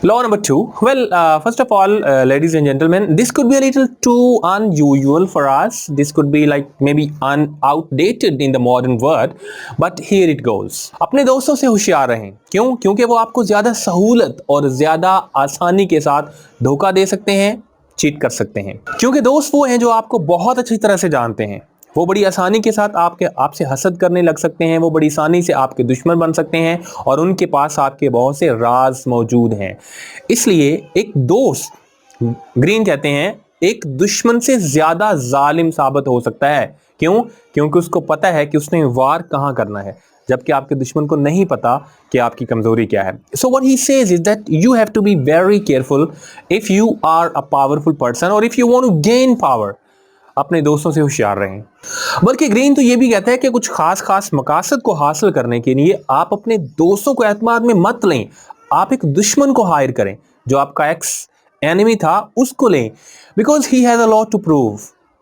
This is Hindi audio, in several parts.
Law number two. Well, first of all, ladies and gentlemen, this could be a little too unusual for us. This could be like maybe outdated in the modern world, but here it goes. अपने दोस्तों से होशियार रहें. क्यों? क्योंकि वो आपको ज्यादा सहूलत और ज्यादा आसानी के साथ धोखा दे सकते हैं, चीट कर सकते हैं. क्योंकि दोस्त वो हैं जो आपको बहुत अच्छी तरह से जानते हैं. वो बड़ी आसानी के साथ आपसे हसद करने लग सकते हैं. वो बड़ी आसानी से आपके दुश्मन बन सकते हैं और उनके पास आपके बहुत से राज मौजूद हैं. इसलिए एक दोस्त, ग्रीन कहते हैं, एक दुश्मन से ज्यादा जालिम साबित हो सकता है. क्यों? क्योंकि उसको पता है कि उसने वार कहां करना है, जबकि आपके दुश्मन को नहीं पता कि आपकी कमजोरी क्या है. So what he says is that you have to be very careful if you are a powerful person और if you want to gain power. अपने दोस्तों से होशियार रहें. बल्कि ग्रीन तो ये भी कहता है कि कुछ खास मकासद को हासिल करने के लिए आप अपने दोस्तों को एतमाद में मत लें. आप एक दुश्मन को हायर करें. जो आपका एक्स एनिमी था उसको लें, because he has a lot to prove.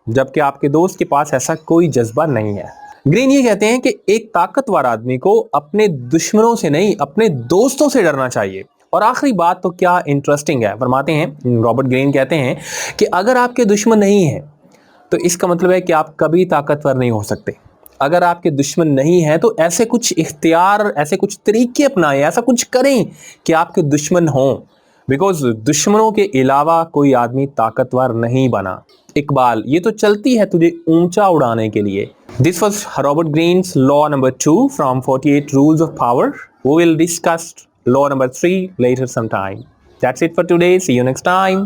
जबकि आपके दोस्त के पास ऐसा कोई जज्बा नहीं है. ग्रीन ये कहते हैं कि एक ताकतवर आदमी को अपने दुश्मनों से नहीं, अपने दोस्तों से डरना चाहिए. और आखिरी बात तो क्या इंटरेस्टिंग है, फरमाते हैं रॉबर्ट ग्रीन कहते हैं कि अगर आपके दुश्मन नहीं है तो इसका मतलब है कि आप कभी ताकतवर नहीं हो सकते. अगर आपके दुश्मन नहीं है तो ऐसे कुछ इख्तियार, ऐसे कुछ तरीके अपनाएं, ऐसा कुछ करें कि आपके दुश्मन हों. बिकॉज दुश्मनों के अलावा कोई आदमी ताकतवर नहीं बना. इकबाल, ये तो चलती है तुझे ऊंचा उड़ाने के लिए. This was Robert Greene's law number 2 from 48 rules of power. We will discuss law number 3 later sometime. That's it for today. See you next time.